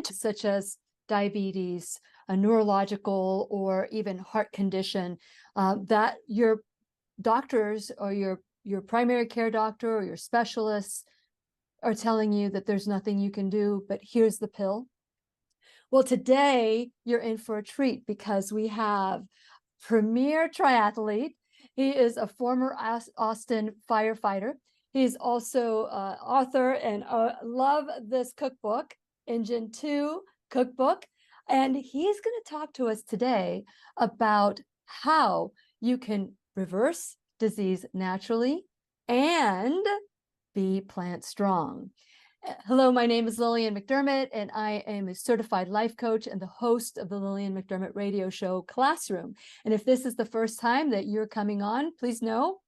such as diabetes, a neurological, or even heart condition, that your doctors or your primary care doctor or your specialists are telling you that there's nothing you can do, but here's the pill. Well, today you're in for a treat because we have premier triathlete. He is a former Austin firefighter. He's also author and love this cookbook, Engine 2 cookbook. And he's going to talk to us today about how you can reverse disease naturally and be plant strong. Hello, my name is Lillian McDermott, and I am a certified life coach and the host of the Lillian McDermott radio show Classroom. And if this is the first time that you're coming on, please know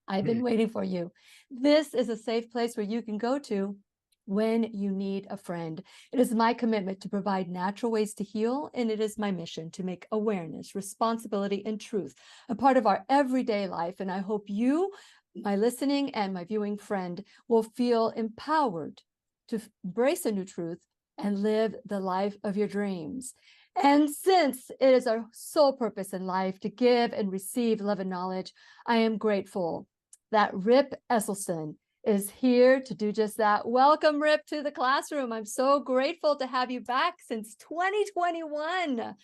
I've been waiting for you. This is a safe place where you can go to when you need a friend. It is my commitment to provide natural ways to heal, and it is my mission to make awareness, responsibility, and truth a part of our everyday life. And I hope you, my listening and my viewing friend, will feel empowered to embrace a new truth and live the life of your dreams. And since it is our sole purpose in life to give and receive love and knowledge, I am grateful that Rip Esselstyn is here to do just that. Welcome, Rip, to the classroom. I'm so grateful to have you back since 2021.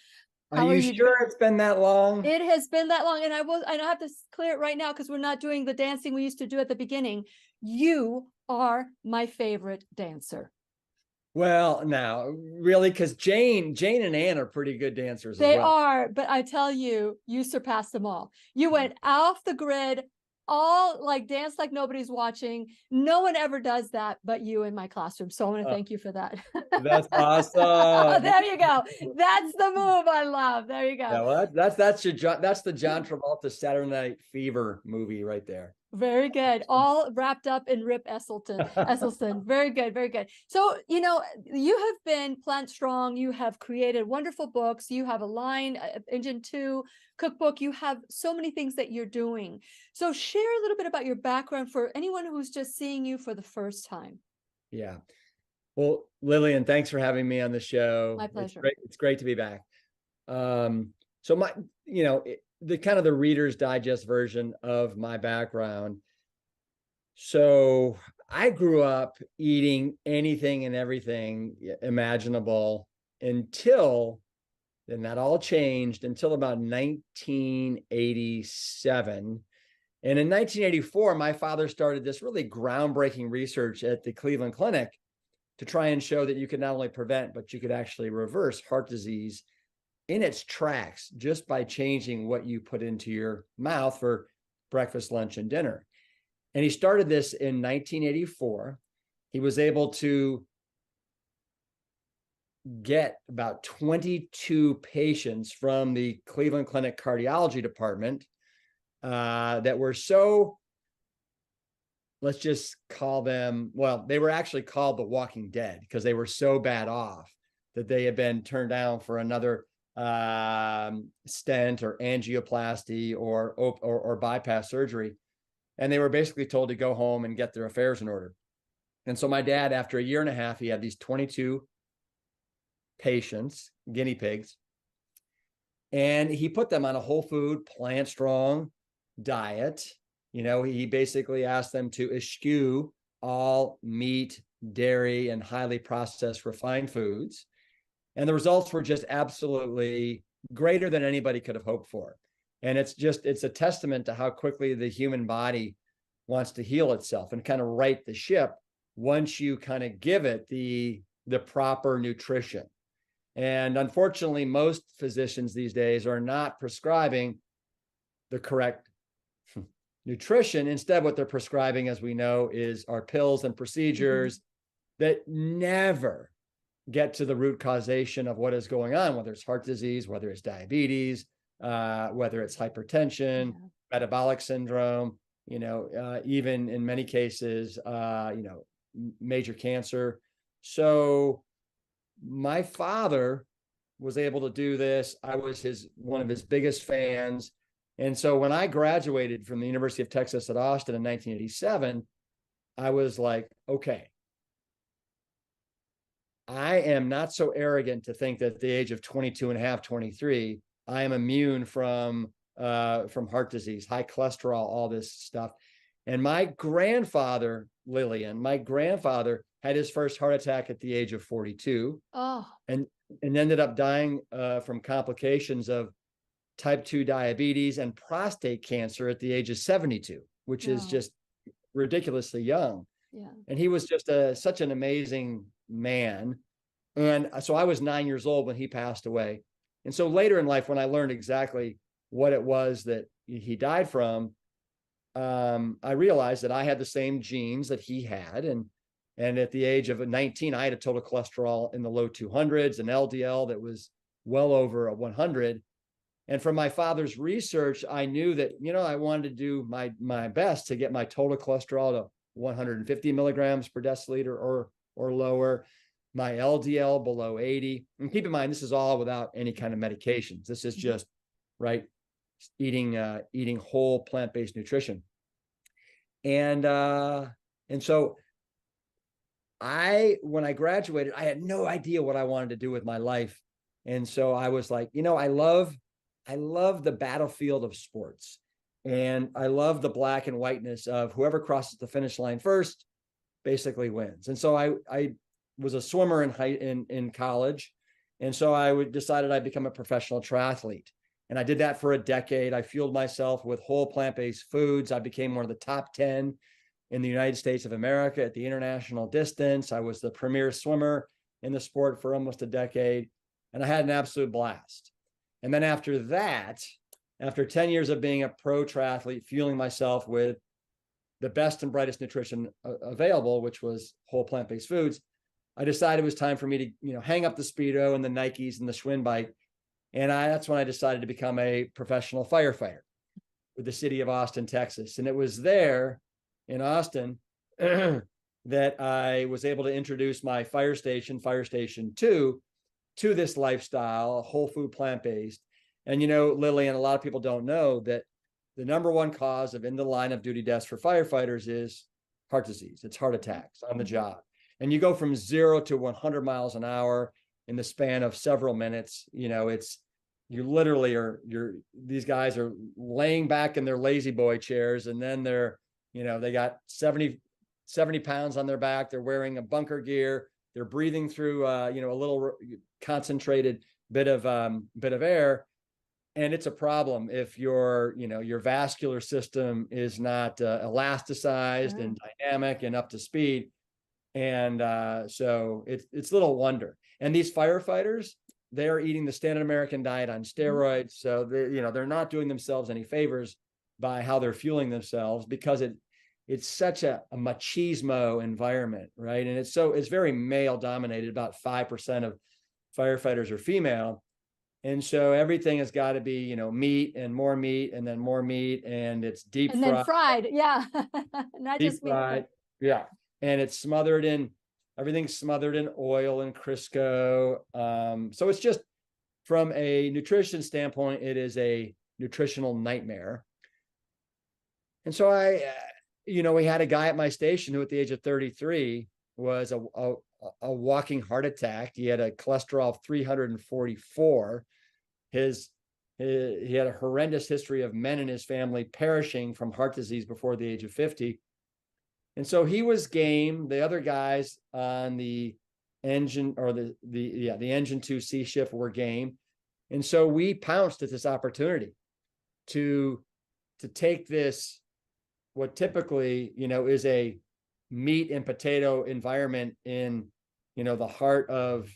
Are you sure it's been that long? It has been that long. And I have to clear it right now because we're not doing the dancing we used to do at the beginning. You are my favorite dancer. Well, now, really, because Jane and Ann are pretty good dancers They as well. are, but I tell you, you surpassed them all. You went off the grid, all like dance like nobody's watching. No one ever does that but you in my classroom. So I want to thank you for that. That's awesome. There you go. That's the move I love. There you go. Yeah, well, that's the John Travolta Saturday Night Fever movie right there. Very good. All wrapped up in Rip Esselstyn. Very good. Very good. So, you have been plant strong. You have created wonderful books. You have a line, Engine 2 cookbook. You have so many things that you're doing. So share a little bit about your background for anyone who's just seeing you for the first time. Yeah. Well, Lillian, thanks for having me on the show. My pleasure. It's great to be back. So the kind of the Reader's Digest version of my background. So I grew up eating anything and everything imaginable until then. That all changed until about 1987. And in 1984, my father started this really groundbreaking research at the Cleveland Clinic to try and show that you could not only prevent, but you could actually reverse heart disease in its tracks just by changing what you put into your mouth for breakfast, lunch, and dinner. And he started this in 1984. He was able to get about 22 patients from the Cleveland Clinic cardiology department that were so, let's just call them, well, they were actually called the Walking Dead because they were so bad off that they had been turned down for another stent or angioplasty or bypass surgery. And they were basically told to go home and get their affairs in order. And so my dad, after a year and a half, he had these 22 patients, guinea pigs, and he put them on a whole food, plant strong diet. He basically asked them to eschew all meat, dairy, and highly processed refined foods. And the results were just absolutely greater than anybody could have hoped for. And it's a testament to how quickly the human body wants to heal itself and kind of right the ship once you kind of give it the proper nutrition. And unfortunately, most physicians these days are not prescribing the correct nutrition. Instead, what they're prescribing, as we know, are pills and procedures that never get to the root causation of what is going on, whether it's heart disease, whether it's diabetes, whether it's hypertension, metabolic syndrome, even in many cases, major cancer. So my father was able to do this. I was one of his biggest fans. And so when I graduated from the University of Texas at Austin in 1987, I was like, okay, I am not so arrogant to think that at the age of 22 and a half, 23, I am immune from heart disease, high cholesterol, all this stuff. And my grandfather, Lillian, my grandfather had his first heart attack at the age of 42. Oh, and ended up dying from complications of type 2 diabetes and prostate cancer at the age of 72, which is wow. just ridiculously young. Yeah. And he was just such an amazing man. And so I was 9 years old when he passed away. And so later in life, when I learned exactly what it was that he died from, I realized that I had the same genes that he had. And at the age of 19, I had a total cholesterol in the low 200s, an LDL that was well over 100. And from my father's research, I knew that, I wanted to do my best to get my total cholesterol to 150 milligrams per deciliter or lower, my LDL below 80. And keep in mind, this is all without any kind of medications. This is just, right, eating whole plant-based nutrition. And so when I graduated, I had no idea what I wanted to do with my life. And so I was like, I love the battlefield of sports. And I love the black and whiteness of whoever crosses the finish line first basically wins. And so I was a swimmer in college. And so I decided I'd become a professional triathlete. And I did that for a decade. I fueled myself with whole plant-based foods. I became one of the top 10 in the United States of America at the international distance. I was the premier swimmer in the sport for almost a decade. And I had an absolute blast. And then after that, after 10 years of being a pro triathlete, fueling myself with the best and brightest nutrition available, which was whole plant-based foods, I decided it was time for me to, hang up the Speedo and the Nikes and the Schwinn bike. And that's when I decided to become a professional firefighter with the city of Austin, Texas. And it was there in Austin that I was able to introduce my Fire Station 2, to this lifestyle, whole food, plant-based. And, Lillian, a lot of people don't know that the number one cause of in the line of duty deaths for firefighters is heart disease. It's heart attacks on the job. And you go from 0 to 100 miles an hour in the span of several minutes. You literally these guys are laying back in their lazy boy chairs, and then they're, they got 70 pounds on their back. They're wearing a bunker gear. They're breathing through, a little concentrated bit of air. And it's a problem if your vascular system is not elasticized and dynamic and up to speed. And so it's little wonder. And these firefighters, they're eating the standard American diet on steroids. So they're not doing themselves any favors by how they're fueling themselves, because it's such a machismo environment, right? And it's very male dominated. About 5% of firefighters are female. And so everything has got to be, meat and more meat and then more meat, and it's deep fried. And then fried, yeah. Not Deep just meat. fried, yeah. And it's everything's smothered in oil and Crisco. So it's just, from a nutrition standpoint, it is a nutritional nightmare. And so we had a guy at my station who at the age of 33 was a walking heart attack. He had a cholesterol of 344. He had a horrendous history of men in his family perishing from heart disease before the age of 50. And so he was game. The other guys on the engine, or the engine 2C shift, were game. And so we pounced at this opportunity to take this, what typically, is a meat and potato environment in, the heart of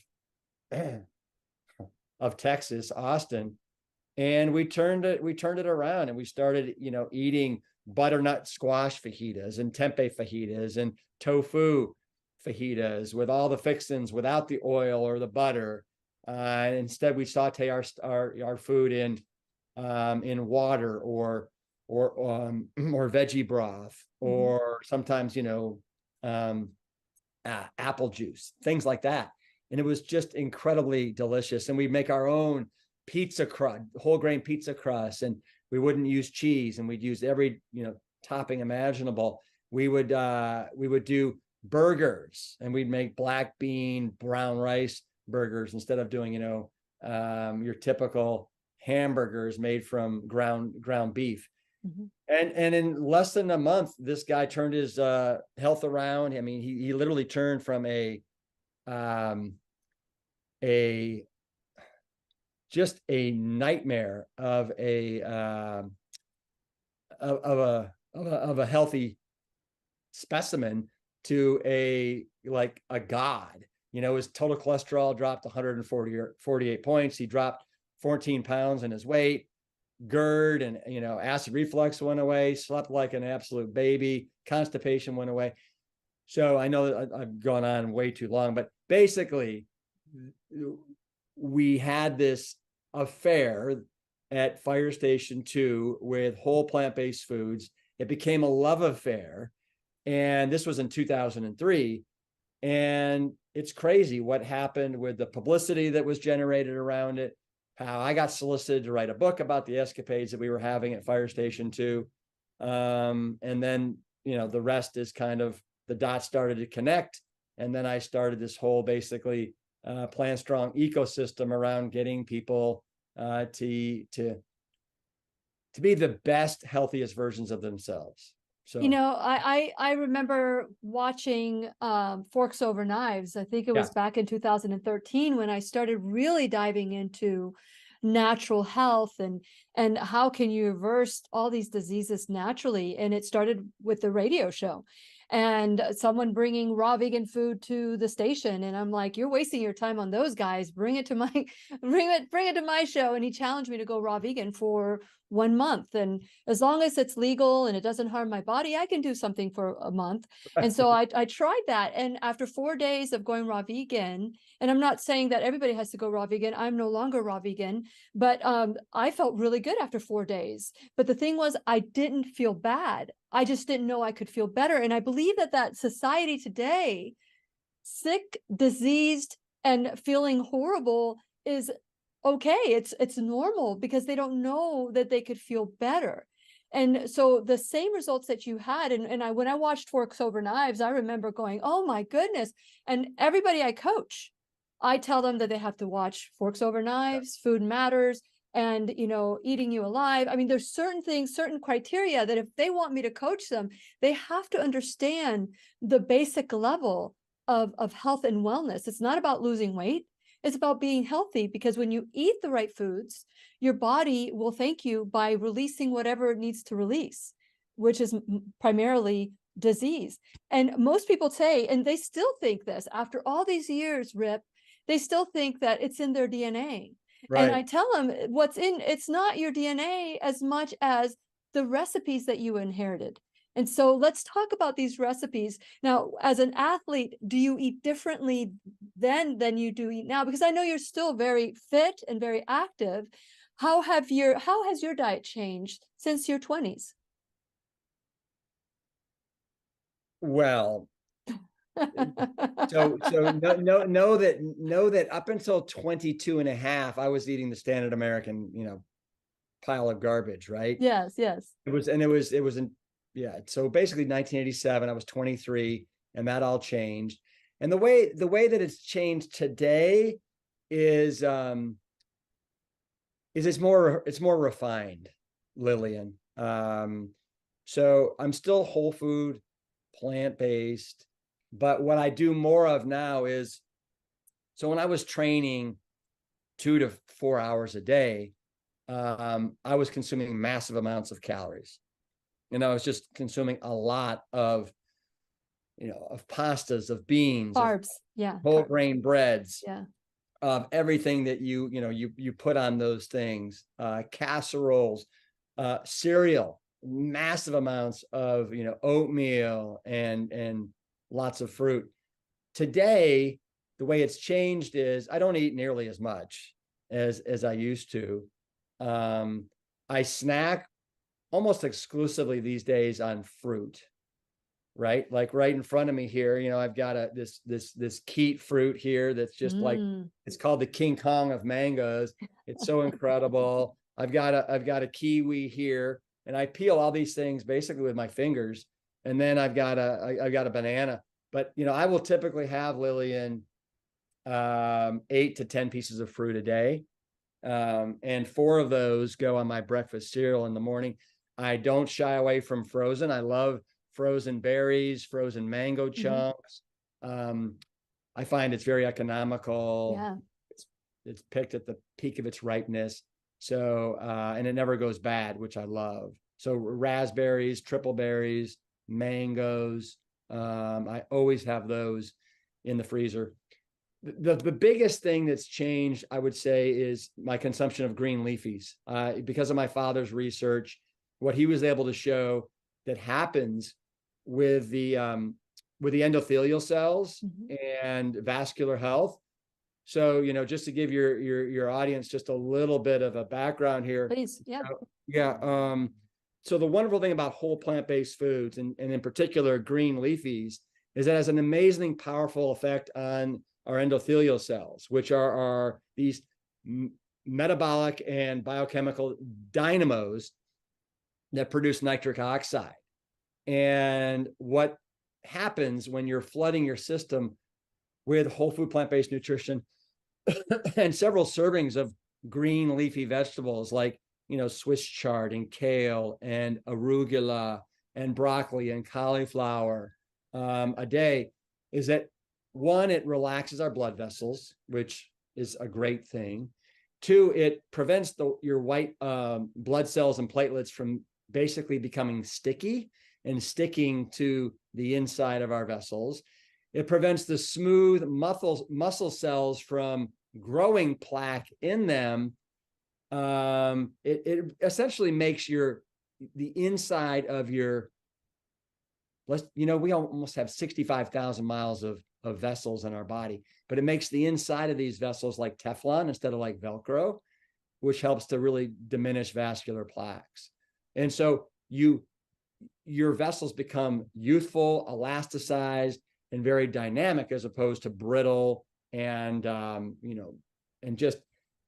Texas, Austin. And we turned it around, and we started, eating butternut squash fajitas and tempeh fajitas and tofu fajitas with all the fixins, without the oil or the butter. Instead, we saute our food in water or veggie broth, or sometimes, apple juice, things like that. And it was just incredibly delicious. And we make our own pizza crust, whole grain pizza crust, and we wouldn't use cheese, and we'd use every, topping imaginable. We would do burgers, and we'd make black bean, brown rice burgers instead of doing, your typical hamburgers made from ground beef. Mhm. And in less than a month, this guy turned his health around. I mean, he literally turned from a just a nightmare of a healthy specimen to a god. His total cholesterol dropped 148 points. He dropped 14 pounds in his weight. GERD and acid reflux went away. Slept like an absolute baby. Constipation went away. So I know that I've gone on way too long, but basically, we had this affair at Fire Station 2 with whole plant-based foods. It became a love affair. And this was in 2003. And it's crazy what happened with the publicity that was generated around it, how I got solicited to write a book about the escapades that we were having at Fire Station 2. And then, the rest is kind of, the dots started to connect. And then I started this whole basically Plant Strong ecosystem around getting people to be the best, healthiest versions of themselves. So, I remember watching Forks Over Knives. I think it was back in 2013 when I started really diving into natural health and how can you reverse all these diseases naturally. And it started with the radio show and someone bringing raw vegan food to the station. And I'm like, you're wasting your time on those guys. Bring it to my show. And he challenged me to go raw vegan for 1 month. And as long as it's legal and it doesn't harm my body, I can do something for a month. And so I tried that. And after 4 days of going raw vegan, and I'm not saying that everybody has to go raw vegan, I'm no longer raw vegan, but I felt really good after 4 days. But the thing was, I didn't feel bad. I just didn't know I could feel better. And I believe that society today, sick, diseased, and feeling horrible is okay. It's normal because they don't know that they could feel better. And so the same results that you had, and when I watched Forks Over Knives, I remember going, oh my goodness. And everybody I coach, I tell them that they have to watch Forks Over Knives, Food Matters, and Eating You Alive. I mean, there's certain things, certain criteria that if they want me to coach them, they have to understand the basic level of health and wellness. It's not about losing weight. It's about being healthy, because when you eat the right foods, your body will thank you by releasing whatever it needs to release, which is primarily disease. And most people say, and they still think this after all these years, Rip, they still think that it's in their DNA. right. And I tell them it's not your DNA as much as the recipes that you inherited. And so let's talk about these recipes. Now, as an athlete, do you eat differently then than you do eat now? Because I know you're still very fit and very active. How has your diet changed since your 20s? Well, so know that up until 22 and a half, I was eating the standard American, pile of garbage, right? Yes. It was in, yeah. So basically 1987, I was 23, and that all changed. And the way that it's changed today is it's more refined, Lillian. So I'm still whole food, plant-based, but what I do more of now is, so when I was training 2 to 4 hours a day, I was consuming massive amounts of calories. And I was just consuming a lot of, of pastas, of beans, Carbs, of whole grain breads, yeah, of everything that you put on those things, casseroles, cereal, massive amounts of, oatmeal and lots of fruit. Today, the way it's changed is I don't eat nearly as much as I used to. I snack almost exclusively these days on fruit, right? Like right in front of me here, I've got this keat fruit here that's just like, it's called the King Kong of mangoes. It's so incredible. I've got a kiwi here, and I peel all these things basically with my fingers. And then I've got a banana But, I will typically have, Lillian, 8 to 10 pieces of fruit a day. And 4 of those go on my breakfast cereal in the morning. I don't shy away from frozen. I love frozen berries, frozen mango chunks. I find it's very economical. Yeah. It's picked at the peak of its ripeness. So, and it never goes bad, which I love. So raspberries, triple berries, mangoes. I always have those in the freezer. The biggest thing that's changed, I would say, is my consumption of green leafies. Because of my father's research, what he was able to show that happens with the endothelial cells and vascular health. So, just to give your audience just a little bit of a background here. Please. Yeah. Yeah. So the wonderful thing about whole plant-based foods, and in particular green leafies, is that it has an amazingly powerful effect on our endothelial cells, which are these metabolic and biochemical dynamos that produce nitric oxide. And what happens when you're flooding your system with whole food plant-based nutrition and several servings of green leafy vegetables like, Swiss chard and kale and arugula and broccoli and cauliflower a day, is that, one, it relaxes our blood vessels, which is a great thing. 2, it prevents your white blood cells and platelets from basically becoming sticky and sticking to the inside of our vessels. It prevents the smooth muscle cells from growing plaque in them. It essentially makes the inside of your, we almost have 65,000 miles of vessels in our body, but it makes the inside of these vessels like Teflon instead of like Velcro, which helps to really diminish vascular plaques. And so your vessels become youthful, elasticized, and very dynamic, as opposed to brittle and and just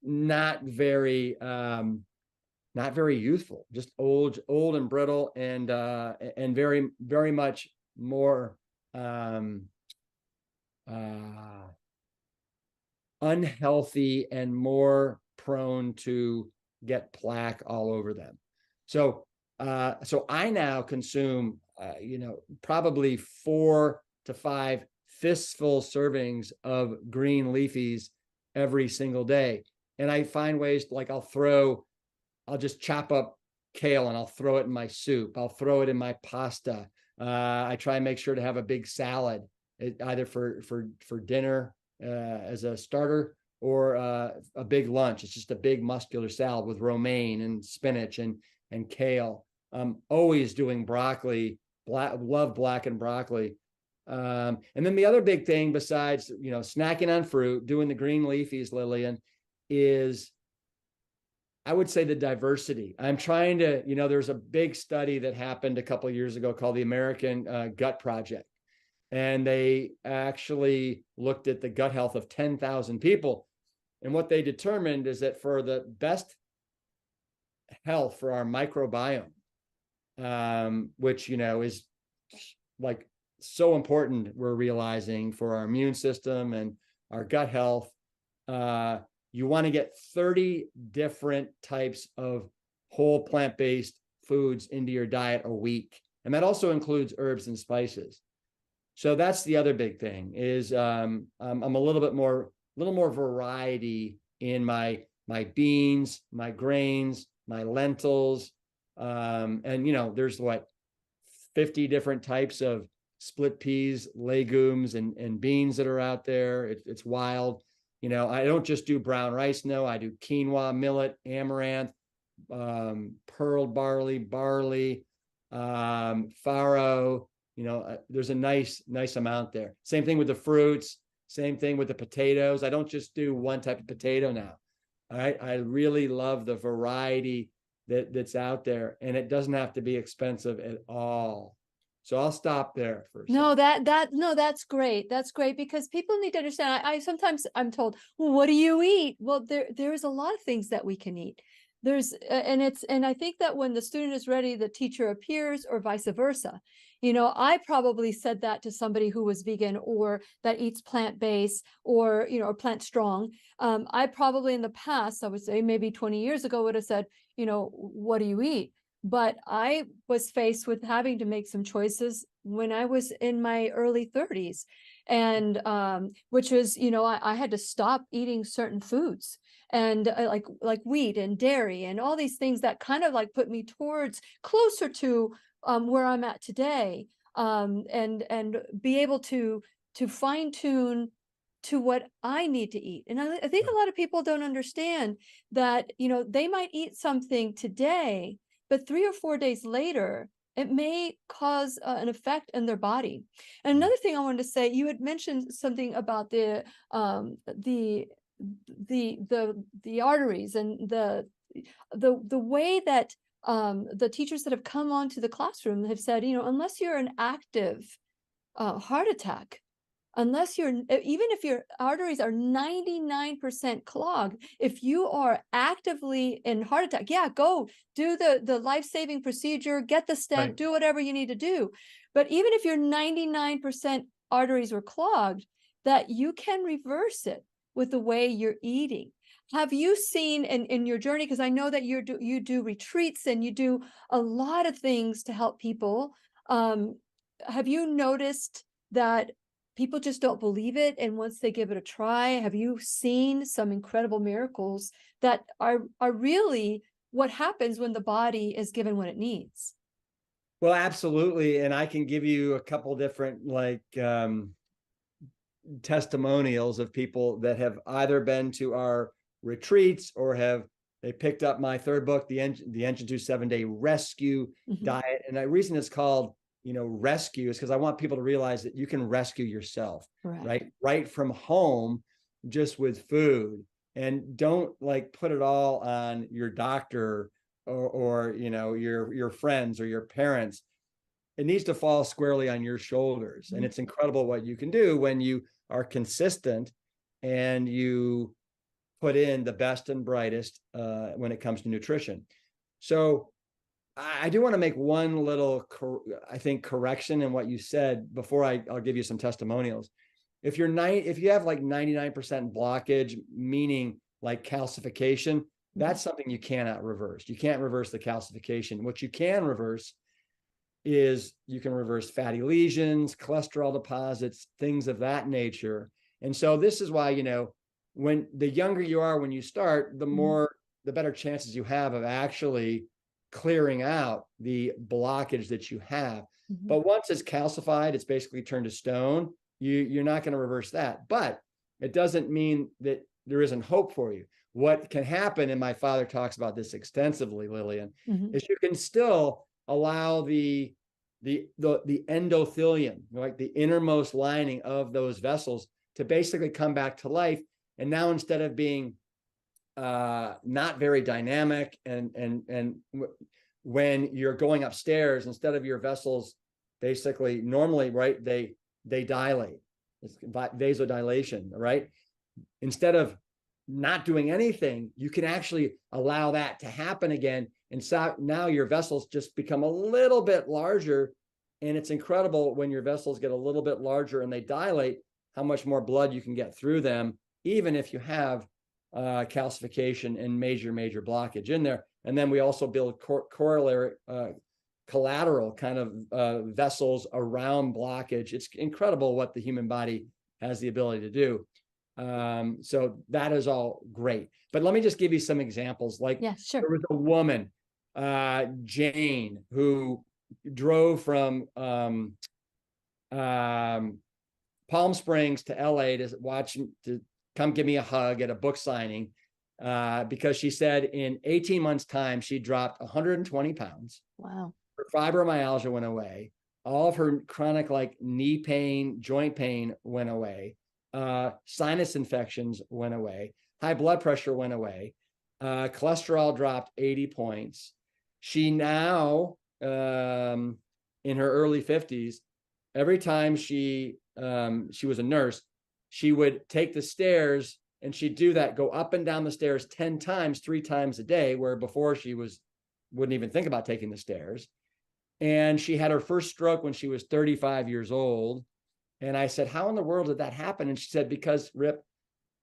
not very youthful, just old and brittle, and very, very much more unhealthy and more prone to get plaque all over them. So I now consume probably 4 to 5 fistful servings of green leafies every single day. And I find ways, like I'll just chop up kale and I'll throw it in my soup. I'll throw it in my pasta. I try and make sure to have a big salad, either for dinner as a starter, or a big lunch. It's just a big muscular salad with romaine and spinach and kale. Always doing broccoli. Love blackened broccoli. And then the other big thing, besides snacking on fruit, doing the green leafies, Lillian, is, I would say, the diversity. I'm trying to, there's a big study that happened a couple of years ago called the American Gut Project. And they actually looked at the gut health of 10,000 people. And what they determined is that for the best health for our microbiome, which, is like so important, we're realizing, for our immune system and our gut health, you want to get 30 different types of whole plant-based foods into your diet a week. And that also includes herbs and spices. So that's the other big thing, is I'm a little more variety in my beans, my grains, my lentils. And there's 50 different types of split peas, legumes, and beans that are out there. It's wild. I don't just do brown rice. No, I do quinoa, millet, amaranth, pearl barley, farro. There's a nice amount there. Same thing with the fruits. Same thing with the potatoes. I don't just do one type of potato now. All right. I really love the variety that's out there, and it doesn't have to be expensive at all. So I'll stop there first. No, that's great. That's great, because people need to understand. I sometimes I'm told, well, what do you eat? Well, there's a lot of things that we can eat. And I think that when the student is ready, the teacher appears, or vice versa. I probably said that to somebody who was vegan or that eats plant-based or, or plant strong. I probably in the past, I would say maybe 20 years ago would have said, what do you eat? But I was faced with having to make some choices when I was in my early 30s. And which was, I had to stop eating certain foods and like wheat and dairy and all these things that kind of like put me towards closer to where I'm at today, and be able to fine tune to what I need to eat. And I think a lot of people don't understand that, they might eat something today, but 3 or 4 days later, it may cause an effect in their body. And another thing I wanted to say, you had mentioned something about the arteries and the way that the teachers that have come onto the classroom have said, unless you're an active heart attack, unless even if your arteries are 99% clogged, if you are actively in heart attack, yeah, go do the life-saving procedure, get the stent, do whatever you need to do. But even if your 99% arteries were clogged, that you can reverse it with the way you're eating. Have you seen in your journey, because I know that you do retreats and you do a lot of things to help people, have you noticed that people just don't believe it, and once they give it a try, have you seen some incredible miracles that are really what happens when the body is given what it needs? Well, absolutely. And I can give you a couple different testimonials of people that have either been to our retreats or they picked up my third book, the Engine 2 7-Day Rescue Diet. And the reason it's called, rescue is because I want people to realize that you can rescue yourself, right from home, just with food. And don't put it all on your doctor or your friends or your parents. It needs to fall squarely on your shoulders. And it's incredible what you can do when you are consistent and you put in the best and brightest when it comes to nutrition. So I do want to make one little, correction in what you said before I'll give you some testimonials. If you have 99% blockage, meaning like calcification, that's something you cannot reverse. You can't reverse the calcification. What you can reverse is you can reverse fatty lesions, cholesterol deposits, things of that nature. And so this is why, when the younger you are, when you start, the better chances you have of actually clearing out the blockage that you have. But once it's calcified, it's basically turned to stone. You're not going to reverse that. But it doesn't mean that there isn't hope for you. What can happen, and my father talks about this extensively, Lillian, is you can still allow the endothelium, the innermost lining of those vessels, to basically come back to life. And now, instead of being not very dynamic, and when you're going upstairs, instead of your vessels basically normally, they dilate. It's vasodilation, right? Instead of not doing anything, you can actually allow that to happen again. And so now your vessels just become a little bit larger. And it's incredible when your vessels get a little bit larger and they dilate, how much more blood you can get through them, even if you have calcification and major blockage in there. And then we also build corollary, collateral kind of vessels around blockage. It's incredible what the human body has the ability to do. So that is all great. But let me just give you some examples. Yeah, sure. There was a woman, Jane, who drove from Palm Springs to LA to come give me a hug at a book signing, because she said in 18 months' time, she dropped 120 pounds. Wow. Her fibromyalgia went away. All of her chronic knee pain, joint pain went away. Sinus infections went away. High blood pressure went away. Cholesterol dropped 80 points. She now, in her early 50s, every time she was a nurse, she would take the stairs, and she'd do that, go up and down the stairs 10 times, 3 times a day, where before she wouldn't even think about taking the stairs. And she had her first stroke when she was 35 years old. And I said, how in the world did that happen? And she said, because Rip,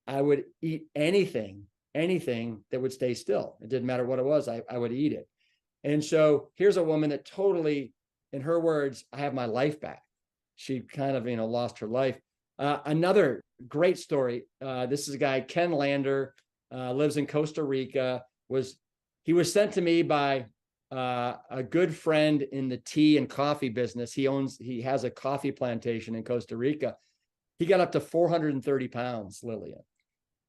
I would eat anything that would stay still. It didn't matter what it was. I would eat it. And so here's a woman that totally, in her words, I have my life back. She kind of, lost her life. Another great story. This is a guy, Ken Lander, lives in Costa Rica. He was sent to me by a good friend in the tea and coffee business. He has a coffee plantation in Costa Rica. He got up to 430 pounds, Lillian.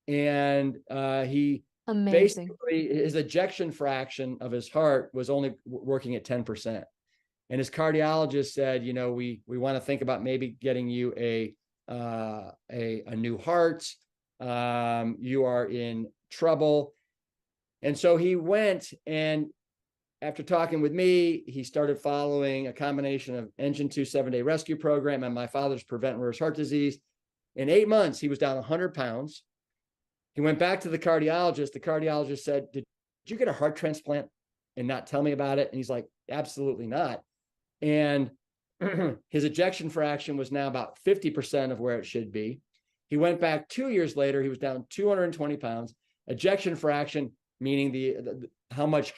And he Amazing. basically, his ejection fraction of his heart was only working at 10%. And his cardiologist said, we want to think about maybe getting you a new heart. You are in trouble. And so he went, and after talking with me, he started following a combination of Engine 2 7-day rescue program and my father's prevent reverse heart disease. In 8 months, he was down 100 pounds. He went back to the cardiologist. The cardiologist said, did you get a heart transplant and not tell me about it? And he's like, absolutely not. And his ejection fraction was now about 50% of where it should be. He went back 2 years later. He was down 220 pounds. Ejection fraction, meaning how much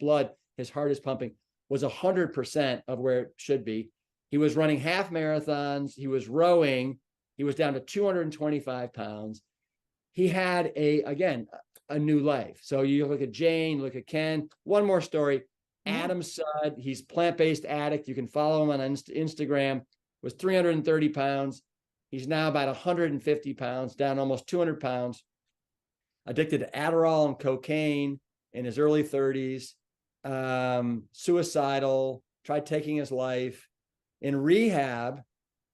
blood his heart is pumping, was 100% of where it should be. He was running half marathons. He was rowing. He was down to 225 pounds. He had a new life. So you look at Jane, look at Ken. One more story. Adam Sudd, he's plant-based addict. You can follow him on Instagram. Was 330 pounds. He's now about 150 pounds, down almost 200 pounds. Addicted to Adderall and cocaine in his early 30s. Suicidal, tried taking his life. In rehab,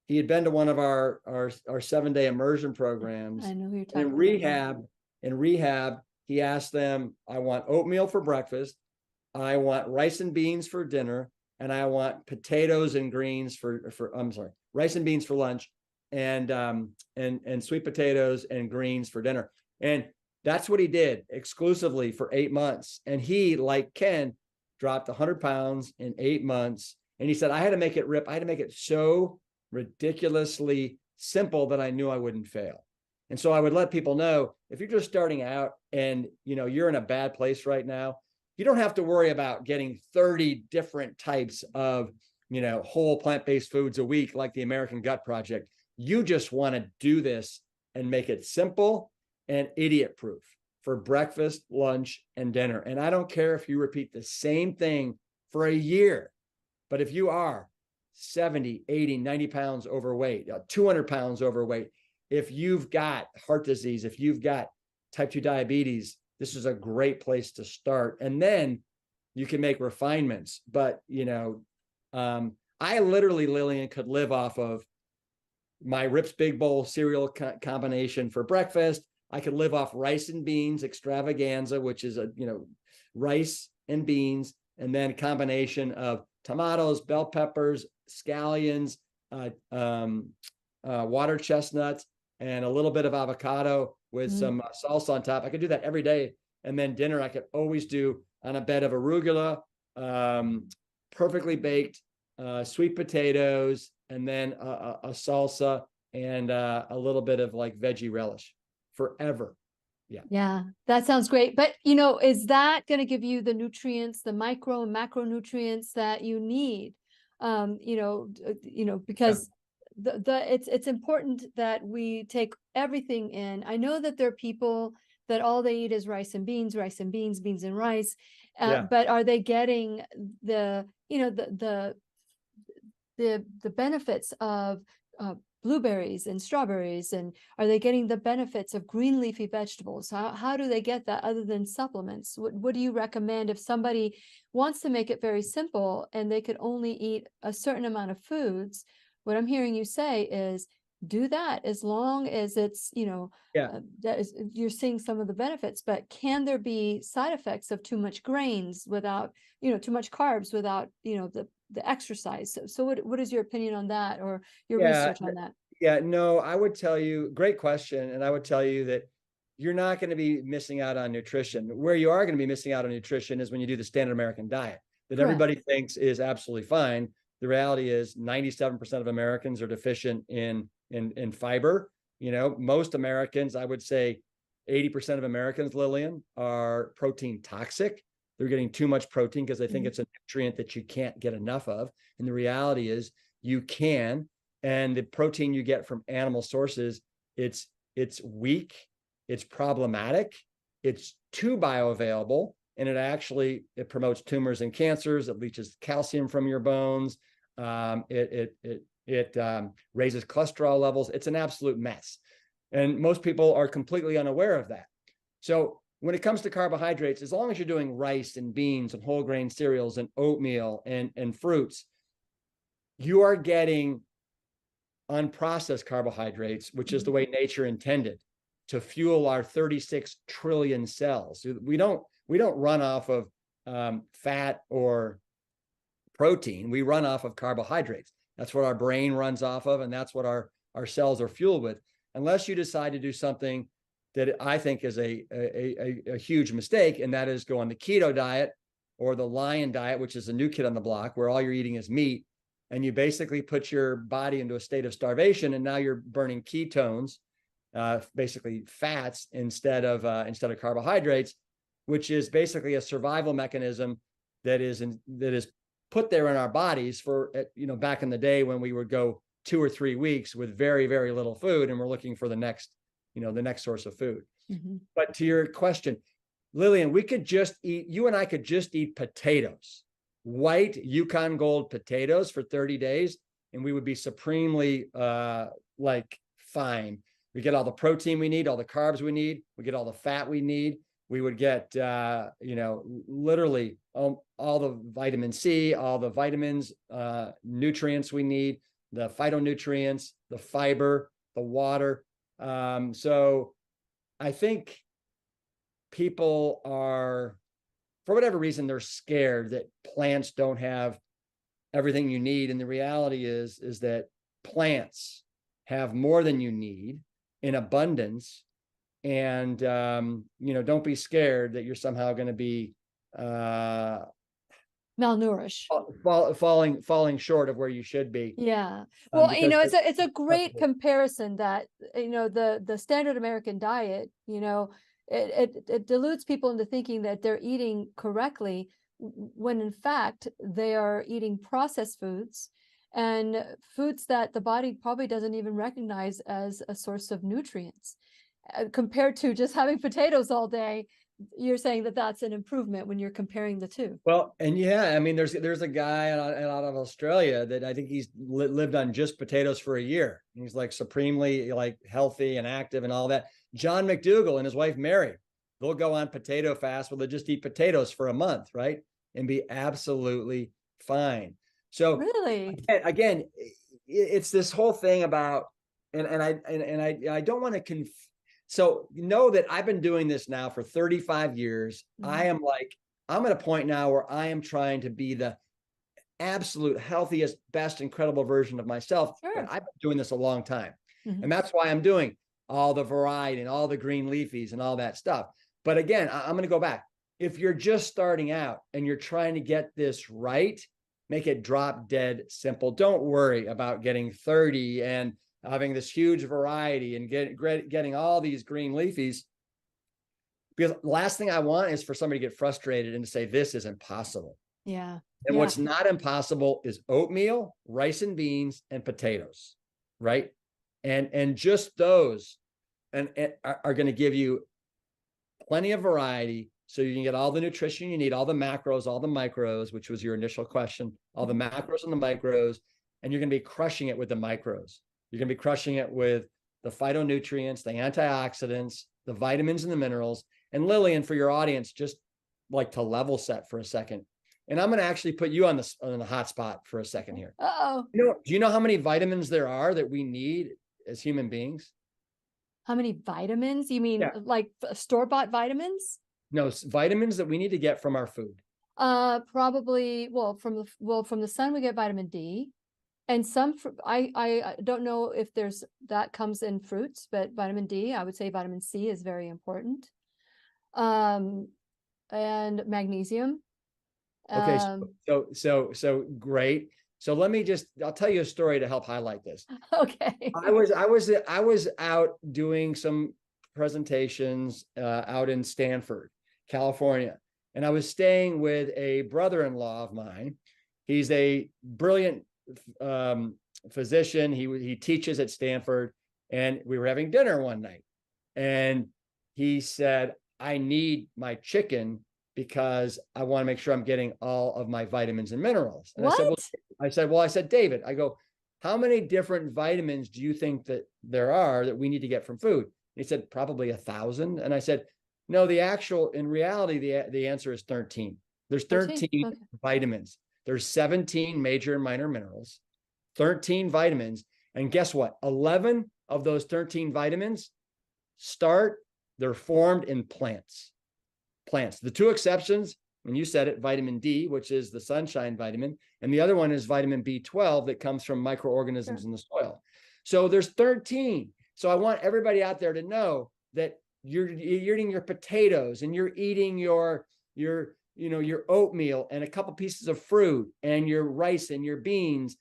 he had been to one of our 7-day immersion programs. I know who you're talking about. In rehab, he asked them, I want oatmeal for breakfast. I want rice and beans for dinner, and I want potatoes and greens rice and beans for lunch, and sweet potatoes and greens for dinner. And that's what he did exclusively for 8 months. And he, like Ken, dropped 100 pounds in 8 months. And he said, I had to make it so ridiculously simple that I knew I wouldn't fail. And so I would let people know, if you're just starting out and you're in a bad place right now, you don't have to worry about getting 30 different types of whole plant-based foods a week like the American Gut Project. You just want to do this and make it simple and idiot proof for breakfast, lunch, and dinner. And I don't care if you repeat the same thing for a year, but if you are 70, 80, 90 pounds overweight, 200 pounds overweight, if you've got heart disease, if you've got type 2 diabetes, this is a great place to start. And then you can make refinements. But, I literally, Lillian, could live off of my Rips Big Bowl cereal combination for breakfast. I could live off rice and beans extravaganza, which is rice and beans, and then a combination of tomatoes, bell peppers, scallions, water chestnuts, and a little bit of avocado with some salsa on top. I could do that every day. And then dinner, I could always do on a bed of arugula, perfectly baked sweet potatoes, and then a salsa and a little bit of like veggie relish forever. Yeah, that sounds great. But, is that going to give you the nutrients, the micro and macronutrients that you need? Because it's important that we take everything in. I know that there are people that all they eat is rice and beans, beans and rice. But are they getting the benefits of blueberries and strawberries, and are they getting the benefits of green leafy vegetables? How do they get that other than supplements? What do you recommend if somebody wants to make it very simple and they could only eat a certain amount of foods? What I'm hearing you say is do that as long as it's, you're seeing some of the benefits, but can there be side effects of too much grains without, too much carbs without, the exercise? So what is your opinion on that, or your research on that? Yeah, no, I would tell you, great question. And I would tell you that you're not going to be missing out on nutrition. Where you are going to be missing out on nutrition is when you do the standard American diet. that Correct. everybody thinks is absolutely fine. The reality is 97% of Americans are deficient in fiber. You know, most Americans, I would say 80% of Americans, Lillian, are protein toxic. They're getting too much protein because they think Mhm. it's a nutrient that you can't get enough of. And the reality is you can. And the protein you get from animal sources, it's weak, it's problematic, it's too bioavailable, and it promotes tumors and cancers. It leaches calcium from your bones. It raises cholesterol levels. It's an absolute mess, and most people are completely unaware of that. So when it comes to carbohydrates, as long as you're doing rice and beans and whole grain cereals and oatmeal and fruits, you are getting unprocessed carbohydrates, which is the way nature intended to fuel our 36 trillion cells. We don't run off of fat or protein. We run off of carbohydrates. That's what our brain runs off of, and that's what our cells are fueled with. Unless you decide to do something that I think is a huge mistake, and that is go on the keto diet or the Lion diet, which is a new kid on the block, where all you're eating is meat, and you basically put your body into a state of starvation, and now you're burning ketones, basically fats instead of carbohydrates, which is basically a survival mechanism that is put there in our bodies for, back in the day when we would go 2 or 3 weeks with very, very little food, and we're looking for the next source of food. Mhm. But to your question, Lillian, you and I could just eat potatoes, white Yukon Gold potatoes for 30 days, and we would be supremely fine. We get all the protein we need, all the carbs we need, we get all the fat we need. We would get, literally all the vitamin C, all the vitamins, nutrients we need, the phytonutrients, the fiber, the water. So I think people are, for whatever reason, they're scared that plants don't have everything you need. And the reality is that plants have more than you need in abundance. And, don't be scared that you're somehow going to be Malnourished. falling short of where you should be. Yeah. Well, Because it's a great comparison that, the standard American diet, it deludes people into thinking that they're eating correctly, when in fact they are eating processed foods and foods that the body probably doesn't even recognize as a source of nutrients. Compared to just having potatoes all day, you're saying that that's an improvement when you're comparing the two. Well, and yeah, I mean, there's a guy out of Australia that I think he's lived on just potatoes for a year. He's like supremely healthy and active and all that. John McDougall and his wife Mary, they'll go on potato fast where they just eat potatoes for a month, right, and be absolutely fine. So Really? again, it's this whole thing about, and I don't want to so know that I've been doing this now for 35 years. Mhm. I'm at a point now where I am trying to be the absolute healthiest, best, incredible version of myself. Sure. But I've been doing this a long time. Mhm. And that's why I'm doing all the variety and all the green leafies and all that stuff. But again, I'm going to go back. If you're just starting out and you're trying to get this right, make it drop dead simple. Don't worry about getting 30 and having this huge variety and getting all these green leafies. Because the last thing I want is for somebody to get frustrated and to say, this is impossible. Yeah. And Yeah. what's not impossible is oatmeal, rice and beans, and potatoes, right? And just those and are going to give you plenty of variety, so you can get all the nutrition you need, all the macros, all the micros, which was your initial question, all the macros and the micros, and you're going to be crushing it with the micros. You're going to be crushing it with the phytonutrients, the antioxidants, the vitamins and the minerals. And Lillian, for your audience, just like to level set for a second. And I'm going to actually put you on the hot spot for a second here. Uh-oh. Do you know how many vitamins there are that we need as human beings? How many vitamins? You mean like store-bought vitamins? No, vitamins that we need to get from our food. Probably, from the sun we get vitamin D, and I don't know if that comes in fruits, but vitamin D, I would say vitamin C is very important. And magnesium. Okay. Um, So great. So I'll tell you a story to help highlight this. okay. I was out doing some presentations out in Stanford, California, and I was staying with a brother-in-law of mine. He's a brilliant physician. He teaches at Stanford, and we were having dinner one night, and he said, "I need my chicken because I want to make sure I'm getting all of my vitamins and minerals." And What? I said, David, I go, how many different vitamins do you think that there are that we need to get from food? And he said, probably 1,000. And I said, no, in reality, the answer is 13. There's 13. 13 Okay. vitamins. There's 17 major and minor minerals, 13 vitamins. And guess what? 11 of those 13 vitamins they're formed in plants. The two exceptions, and you said it, vitamin D, which is the sunshine vitamin, and the other one is vitamin B12 that comes from microorganisms in the soil. So there's 13. So I want everybody out there to know that you're eating your potatoes and you're eating your oatmeal and a couple pieces of fruit and your rice and your beans.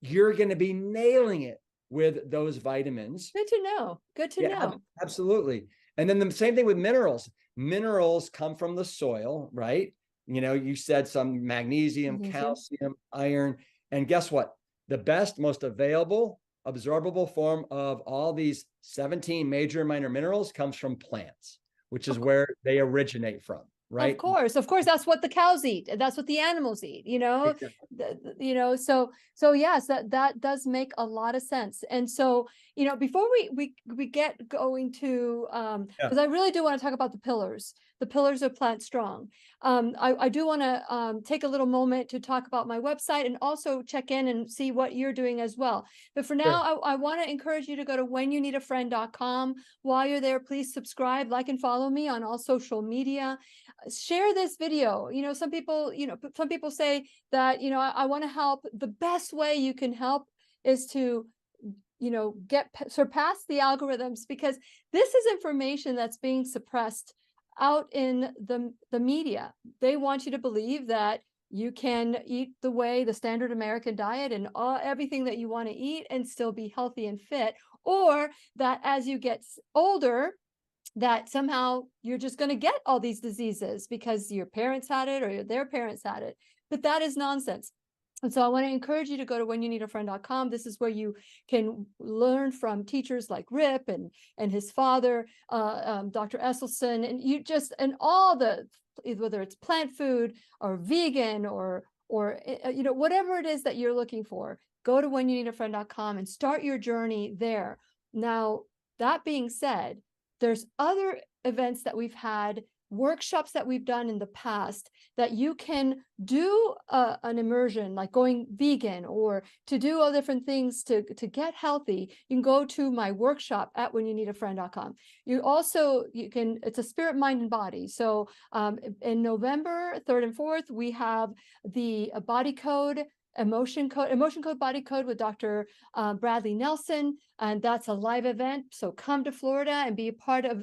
You're going to be nailing it with those vitamins. Good to know. Good to know. Absolutely. And then the same thing with minerals. Minerals come from the soil, right? You said some magnesium, calcium, iron. And guess what? The best, most available, absorbable form of all these 17 major and minor minerals comes from plants, which is where they originate from, right? Of course, that's what the cows eat. That's what the animals eat, Exactly. so yes, that does make a lot of sense. And so, before we get going to, because I really do want to talk about the pillars of Plant Strong. I do want to take a little moment to talk about my website and also check in and see what you're doing as well. But for now, I want to encourage you to go to whenyounneedafriend.com. While you're there, please subscribe, like, and follow me on all social media. Share this video. Some people say that, I want to help. The best way you can help is to, surpass the algorithms, because this is information that's being suppressed out in the media. They want you to believe that you can eat the standard American diet and everything that you want to eat and still be healthy and fit, or that as you get older, that somehow you're just going to get all these diseases because your parents had it or their parents had it. But that is nonsense. And so I want to encourage you to go to whenyounneedafriend.com. This is where you can learn from teachers like Rip and his father, Dr. Esselstyn, and all whether it's plant food or vegan or whatever it is that you're looking for. Go to whenyounneedafriend.com and start your journey there. Now, that being said, there's other events that we've had, workshops that we've done in the past, that you can do an immersion, like going vegan, or to do all different things to get healthy. You can go to my workshop at whenyounneedafriend.com. It's a spirit, mind, and body. So in November 3rd and 4th, we have the body code, emotion code body code with Dr. Bradley Nelson, and that's a live event. So come to Florida and be a part of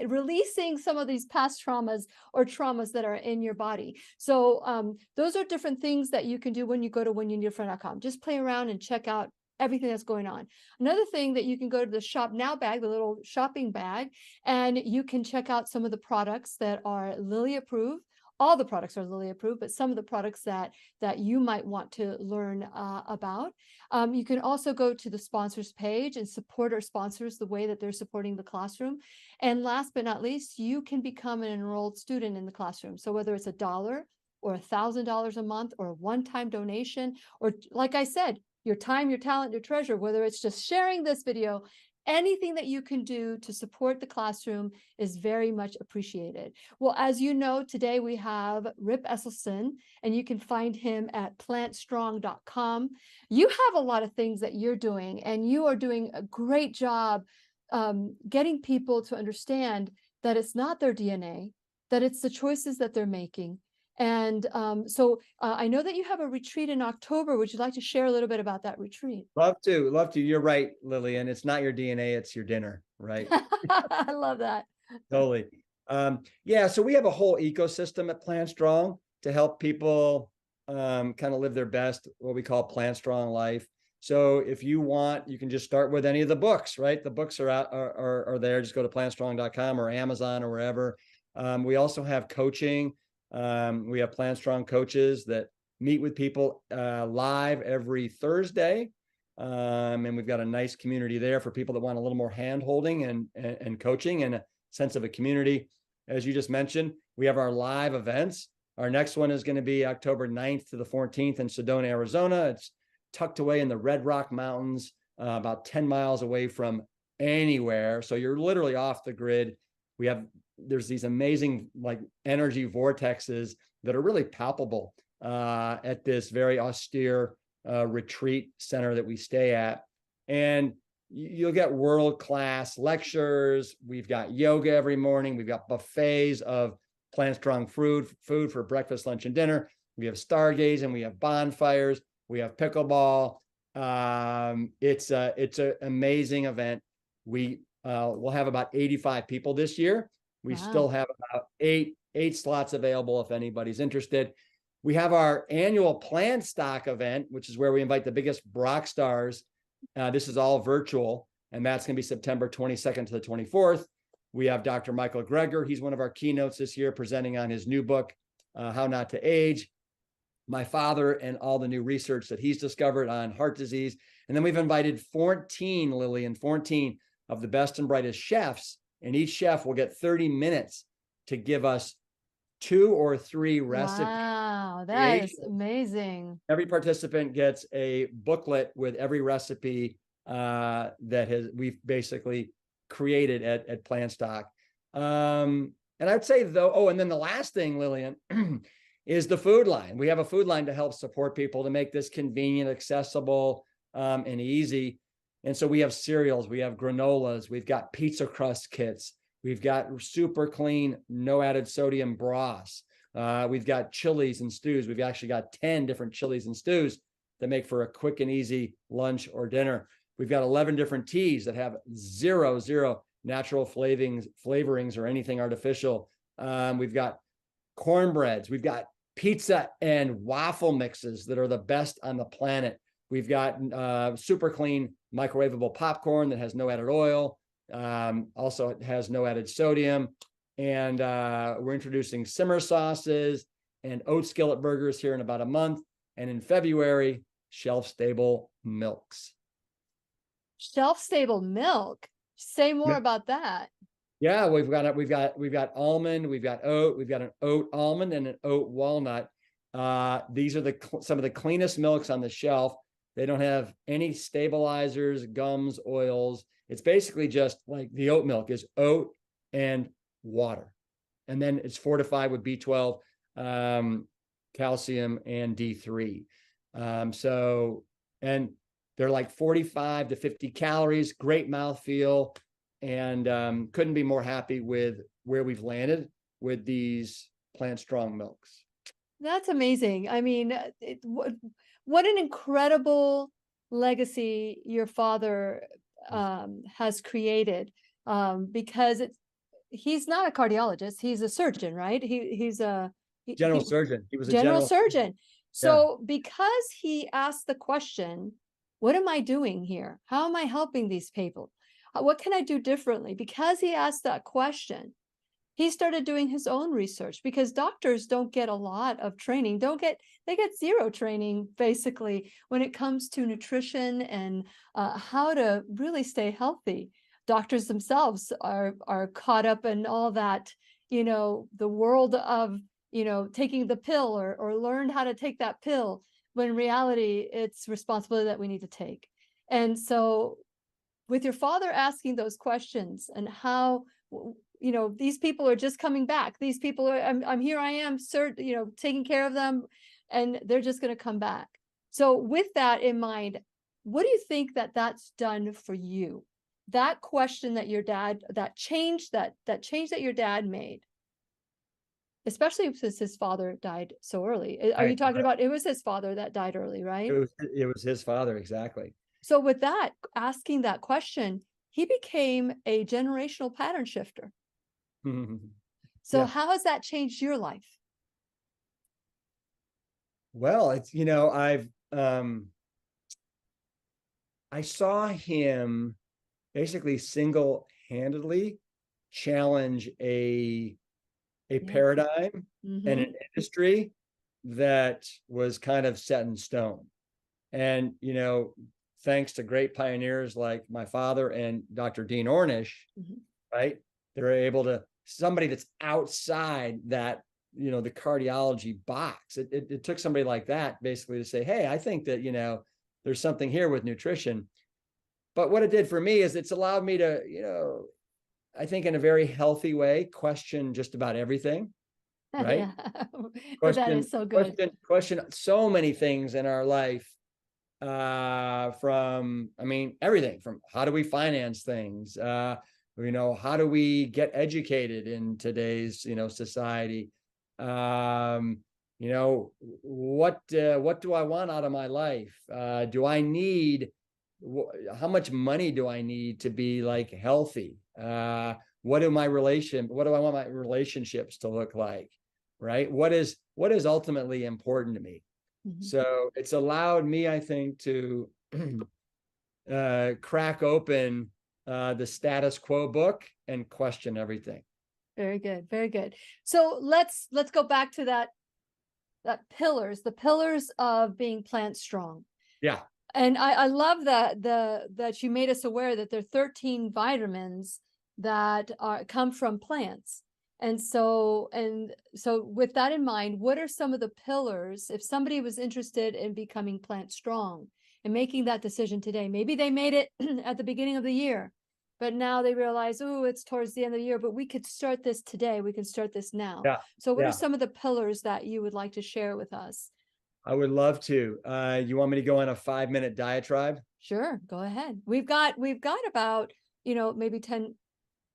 releasing some of these past traumas or traumas that are in your body. So those are different things that you can do when you go to whenyounneedafriend.com. Just play around and check out everything that's going on. Another thing, that you can go to the Shop Now bag, the little shopping bag, and you can check out some of the products that are Lilly approved. All the products are Lilly approved, but some of the products that you might want to learn about. You can also go to the sponsors page and support our sponsors the way that they're supporting the classroom. And last but not least, you can become an enrolled student in the classroom. So whether it's $1 or $1,000 a month, or a one-time donation, or like I said, your time, your talent, your treasure, whether it's just sharing this video, anything that you can do to support the classroom is very much appreciated. Well, as you know, today we have Rip Esselstyn, and you can find him at plantstrong.com. You have a lot of things that you're doing, and you are doing a great job getting people to understand that it's not their DNA, that it's the choices that they're making. And so I know that you have a retreat in October. Would you like to share a little bit about that retreat? Love to. You're right, Lillian. It's not your DNA, it's your dinner, right? I love that. Totally. Yeah, so we have a whole ecosystem at Plant Strong. to help people kind of live their best, what we call plant strong life. So if you want, you can just start with any of the books, right? The books are out, are there. Just go to plantstrong.com or Amazon or wherever. We also have coaching. We have Plant Strong coaches that meet with people live every Thursday. And we've got a nice community there for people that want a little more hand holding and coaching and a sense of a community. As you just mentioned, we have our live events. Our next one is going to be October 9th to the 14th in Sedona, Arizona. It's tucked away in the Red Rock Mountains, about 10 miles away from anywhere. So you're literally off the grid. There's these amazing like energy vortexes that are really palpable at this very austere retreat center that we stay at. And you'll get world-class lectures. We've got yoga every morning. We've got buffets of Plant Strong food for breakfast, lunch, and dinner. We have stargazing. We have bonfires. We have pickleball. It's an amazing event. We will have about 85 people this year. We still have about eight slots available if anybody's interested. We have our annual Plant Stock event, which is where we invite the biggest rock stars. This is all virtual, and that's going to be September 22nd to the 24th. We have Dr. Michael Greger. He's one of our keynotes this year, presenting on his new book, How Not to Age. My father and all the new research that he's discovered on heart disease. And then we've invited 14, Lillian, 14 of the best and brightest chefs, and each chef will get 30 minutes to give us 2 or 3 recipes. Wow, that is amazing. Every participant gets a booklet with every recipe we've basically created at Plant Stock. And I'd say though, and then the last thing, Lillian, is the food line. We have a food line to help support people to make this convenient, accessible, and easy. And so we have cereals, we have granolas, we've got pizza crust kits, we've got super clean, no added sodium broths. We've got chilies and stews. We've actually got 10 different chilies and stews that make for a quick and easy lunch or dinner. We've got 11 different teas that have zero natural flavorings or anything artificial. We've got cornbreads. We've got pizza and waffle mixes that are the best on the planet. We've got super clean microwavable popcorn that has no added oil. Also, it has no added sodium. And we're introducing simmer sauces and oat skillet burgers here in about a month. And in February, shelf-stable milks. Shelf-stable milk. Say more about that. Yeah, we've got almond, we've got oat, we've got an oat almond and an oat walnut. These are some of the cleanest milks on the shelf. They don't have any stabilizers, gums, oils. It's basically just like the oat milk is oat and water. And then it's fortified with B12, calcium, and D3. And they're like 45 to 50 calories, great mouthfeel, and couldn't be more happy with where we've landed with these Plant Strong milks. That's amazing. I mean, what an incredible legacy your father has created, because he's not a cardiologist, he's a surgeon, right? He's a general surgeon. He was a general surgeon. So because he asked the question, what am I doing here? How am I helping these people? What can I do differently? Because he asked that question, he started doing his own research, because doctors don't get a lot of training, they get zero training basically when it comes to nutrition and how to really stay healthy. Doctors themselves are caught up in all that, the world of, taking the pill or learn how to take that pill, when in reality, it's responsibility that we need to take. And so with your father asking those questions and how, these people are just coming back. These people are, I'm here, I am, sir, taking care of them, and they're just going to come back. So with that in mind, what do you think that's done for you? That question that your dad, that change that your dad made, especially since his father died so early. Are you talking about, it was his father that died early, right? It was his father, exactly. So with that, asking that question, he became a generational pattern shifter. So how has that changed your life? Well, it's, I saw him basically single-handedly challenge a Yeah. paradigm and Mm-hmm. an industry that was kind of set in stone. And, thanks to great pioneers like my father and Dr. Dean Ornish, Mm-hmm. right? They're able to, somebody that's outside that, the cardiology box. It took somebody like that basically to say, hey, I think that, there's something here with nutrition. But what it did for me is it's allowed me to, I think in a very healthy way, question just about everything, right? Yeah. That Question, is so good. question so many things in our life, from, everything from how do we finance things, how do we get educated in today's, society, what do I want out of my life, do I need, how much money do I need to be like healthy, what do I want my relationships to look like, right? What is ultimately important to me? Mm-hmm. So it's allowed me, I think, to crack open the status quo book and question everything. Very good. Very good. So let's go back to that the pillars of being plant strong. Yeah. And I love that you made us aware that there are 13 vitamins that come from plants. And so with that in mind, what are some of the pillars if somebody was interested in becoming plant strong and making that decision today? Maybe they made it at the beginning of the year, but now they realize, oh, it's towards the end of the year, but we could start this today. We can start this now. Yeah. So what are Yeah. some of the pillars that you would like to share with us? I would love to. You want me to go on a 5-minute diatribe? Sure, go ahead. We've got about, maybe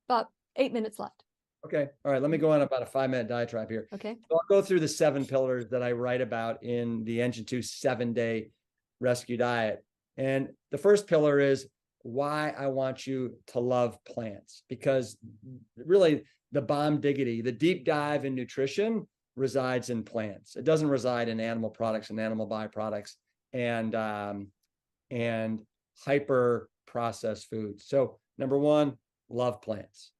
about 8 minutes left. Okay. All right. Let me go on about a 5-minute diatribe here. Okay. So I'll go through the 7 pillars that I write about in the Engine 2 7-day rescue diet. And the first pillar is why I want you to love plants, because really the bomb diggity, the deep dive in nutrition resides in plants. It doesn't reside in animal products and animal byproducts and hyper processed foods. So number 1, love plants.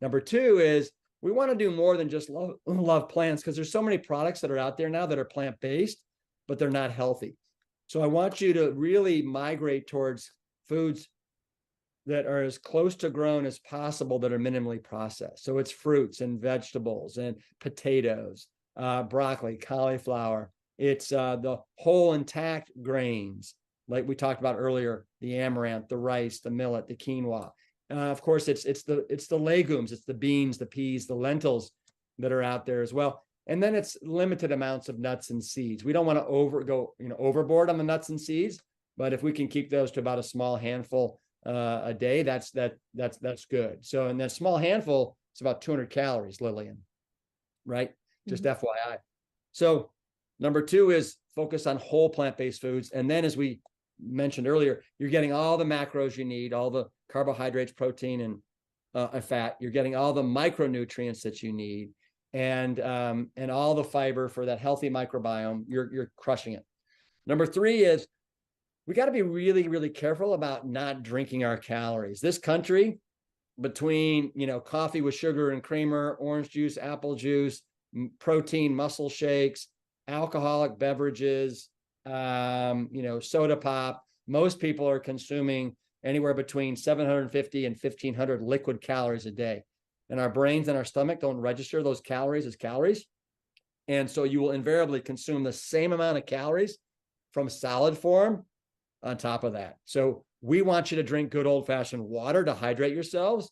Number 2 is we want to do more than just love plants, because there's so many products that are out there now that are plant-based, but they're not healthy. So I want you to really migrate towards foods that are as close to grown as possible that are minimally processed. So it's fruits and vegetables and potatoes, broccoli, cauliflower. It's the whole intact grains, like we talked about earlier, the amaranth, the rice, the millet, the quinoa. Of course, it's the legumes, it's the beans, the peas, the lentils that are out there as well. And then it's limited amounts of nuts and seeds. We don't want to go overboard on the nuts and seeds, but if we can keep those to about a small handful a day, that's good. So, and that small handful is about 200 calories, Lillian, right? Just FYI. So number 2 is focus on whole plant-based foods. And then, as we mentioned earlier, you're getting all the macros you need, all the carbohydrates, protein, and fat. You're getting all the micronutrients that you need, and all the fiber for that healthy microbiome. You're crushing it. Number 3 is we got to be really, really careful about not drinking our calories. This country, between coffee with sugar and creamer, orange juice, apple juice, protein muscle shakes, alcoholic beverages, soda pop, most people are consuming anywhere between 750 and 1,500 liquid calories a day. And our brains and our stomach don't register those calories as calories. And so you will invariably consume the same amount of calories from solid form on top of that. So we want you to drink good old-fashioned water to hydrate yourselves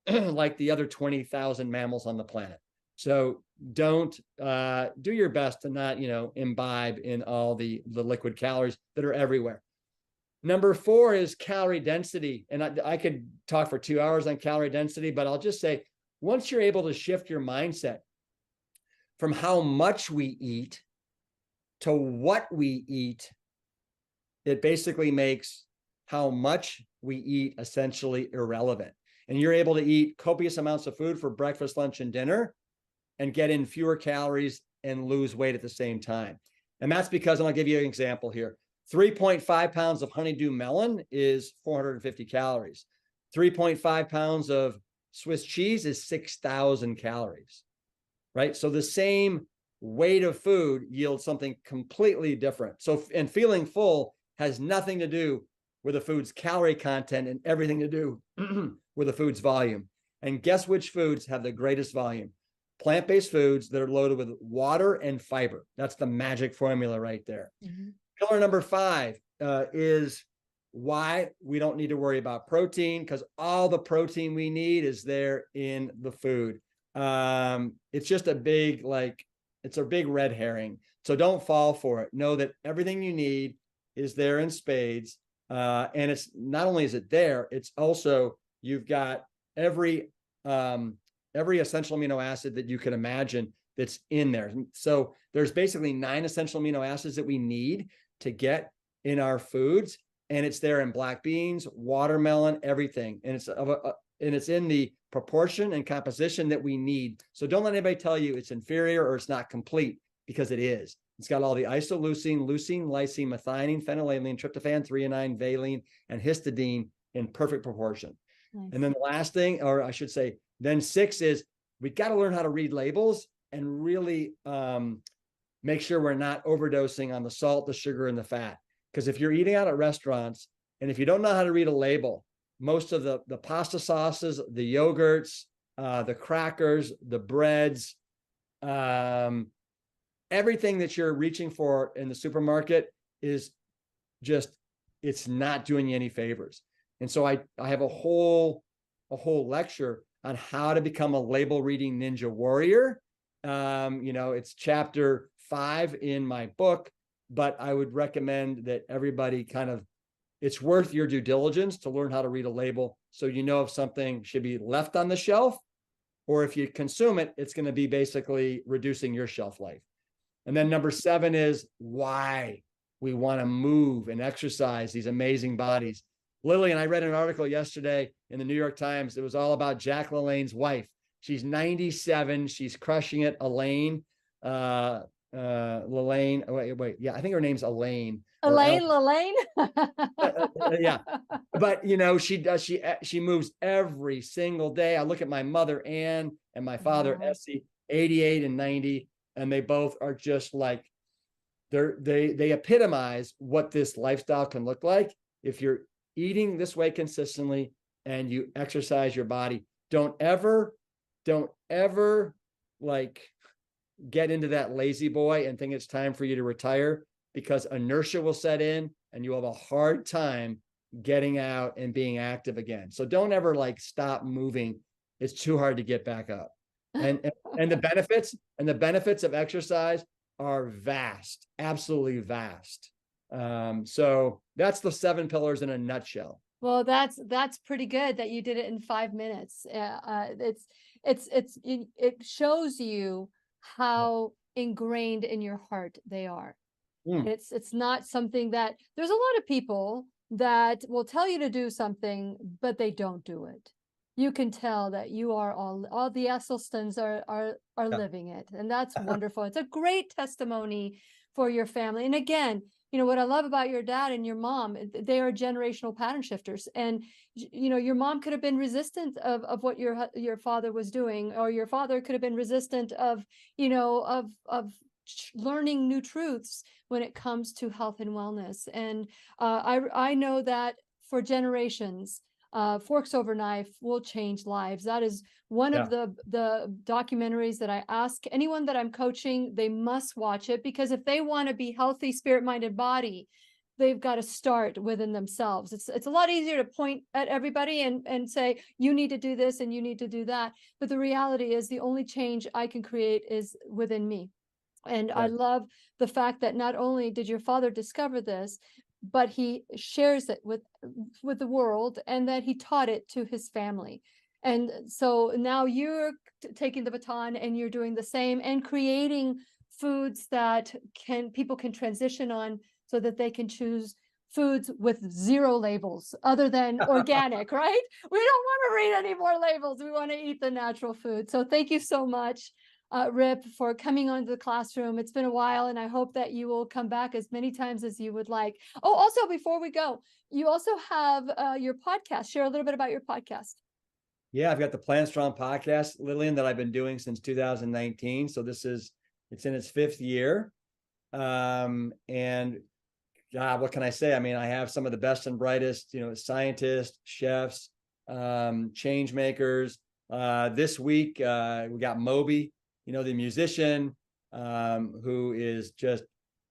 like the other 20,000 mammals on the planet. So don't do your best to not, imbibe in all the liquid calories that are everywhere. Number 4 is calorie density. And I could talk for 2 hours on calorie density, but I'll just say, once you're able to shift your mindset from how much we eat to what we eat, it basically makes how much we eat essentially irrelevant. And you're able to eat copious amounts of food for breakfast, lunch, and dinner and get in fewer calories and lose weight at the same time. And that's because, and I'll give you an example here. 3.5 pounds of honeydew melon is 450 calories. 3.5 pounds of Swiss cheese is 6,000 calories, right? So the same weight of food yields something completely different. So, and feeling full has nothing to do with the food's calorie content and everything to do with the food's volume. And guess which foods have the greatest volume? Plant-based foods that are loaded with water and fiber. That's the magic formula right there. Mm-hmm. Pillar number 5 is why we don't need to worry about protein, because all the protein we need is there in the food. It's just a big, it's a big red herring. So don't fall for it. Know that everything you need is there in spades. And it's not only is it there, it's also, you've got every essential amino acid that you can imagine that's in there. So there's basically 9 essential amino acids that we need to get in our foods. And it's there in black beans, watermelon, everything. And it's in the proportion and composition that we need. So don't let anybody tell you it's inferior or it's not complete, because it is. It's got all the isoleucine, leucine, lysine, methionine, phenylalanine, tryptophan, threonine, valine, and histidine in perfect proportion. Nice. And then the last thing, or I should say, then 6 is we got to learn how to read labels and really make sure we're not overdosing on the salt, the sugar, and the fat. Because if you're eating out at restaurants and if you don't know how to read a label, most of the pasta sauces, the yogurts, the crackers, the breads, everything that you're reaching for in the supermarket is just, it's not doing you any favors. And so I have a whole lecture on how to become a label reading ninja warrior. It's chapter 5 in my book, but I would recommend that everybody it's worth your due diligence to learn how to read a label, so you know if something should be left on the shelf, or if you consume it, it's going to be basically reducing your shelf life. And then number 7 is why we want to move and exercise these amazing bodies. Lillian, I read an article yesterday in the New York Times. It was all about Jack LaLanne's wife. She's 97. She's crushing it. Elaine, Lillian. Wait. Yeah, I think her name's Elaine. Lillian. Yeah. But she moves every single day. I look at my mother, Ann, and my father, Essie, 88 and 90. And they both are just like, they epitomize what this lifestyle can look like. If you're eating this way consistently and you exercise your body, don't ever get into that lazy boy and think it's time for you to retire, because inertia will set in and you have a hard time getting out and being active again. So don't ever stop moving. It's too hard to get back up. And the benefits of exercise are vast, absolutely vast. So that's the 7 pillars in a nutshell. Well, that's pretty good that you did it in 5 minutes. It shows you how ingrained in your heart they are. It's not something that, there's a lot of people that will tell you to do something, but they don't do it. You can tell that you are all the Esselstyns are living it. And that's wonderful. It's a great testimony for your family. And again, what I love about your dad and your mom, they are generational pattern shifters. And, your mom could have been resistant of what your father was doing, or your father could have been resistant of learning new truths when it comes to health and wellness. And I know that for generations, Forks Over Knife will change lives. That is one of the documentaries that I ask anyone that I'm coaching, they must watch it, because if they want to be healthy, spirit, mind, and body, they've got to start within themselves. It's a lot easier to point at everybody and say, you need to do this and you need to do that. But the reality is the only change I can create is within me. And I love the fact that not only did your father discover this, but he shares it with the world, and that he taught it to his family. And so now you're taking the baton and you're doing the same, and creating foods that people can transition on, so that they can choose foods with 0 labels other than organic, right? We don't want to read any more labels. We want to eat the natural food. So thank you so much. Rip, for coming onto the classroom. It's been a while, and I hope that you will come back as many times as you would like. Oh, also, before we go, you also have your podcast. Share a little bit about your podcast. Yeah, I've got the Plan Strong podcast, Lillian, that I've been doing since 2019. So it's in its 5th year. And God, what can I say? I mean, I have some of the best and brightest, scientists, chefs, change makers. This week, we got Moby, the musician, who is just,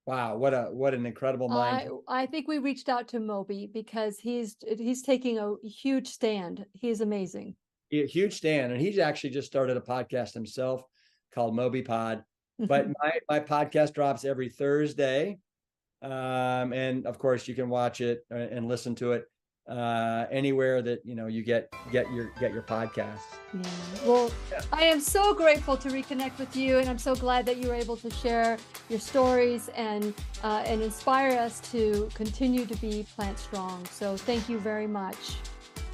wow, what an incredible mind. I think we reached out to Moby because he's taking a huge stand. He's amazing. A huge stand. And he's actually just started a podcast himself called Moby Pod. But my podcast drops every Thursday. And of course you can watch it and listen to it anywhere that you get your podcasts. Yeah. Well, I am so grateful to reconnect with you, and I'm so glad that you were able to share your stories and inspire us to continue to be plant strong. So thank you very much,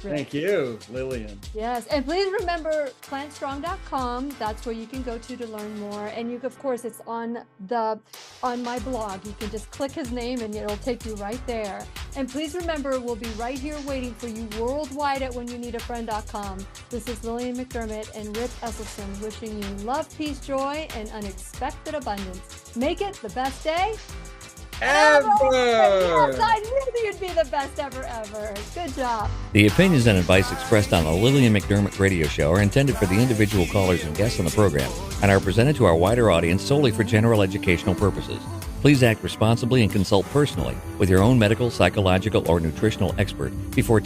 Rick. Thank you, Lillian. Yes, and please remember plantstrong.com. That's where you can go to learn more. And of course, it's on my blog. You can just click his name and it'll take you right there. And please remember, we'll be right here waiting for you worldwide at whenyouneedafriend.com. This is Lillian McDermott and Rip Esselstyn wishing you love, peace, joy, and unexpected abundance. Make it the best day Ever! Yes, I knew you'd be the best ever. Good job. The opinions and advice expressed on the Lillian McDermott radio show are intended for the individual callers and guests on the program and are presented to our wider audience solely for general educational purposes. Please act responsibly and consult personally with your own medical, psychological, or nutritional expert before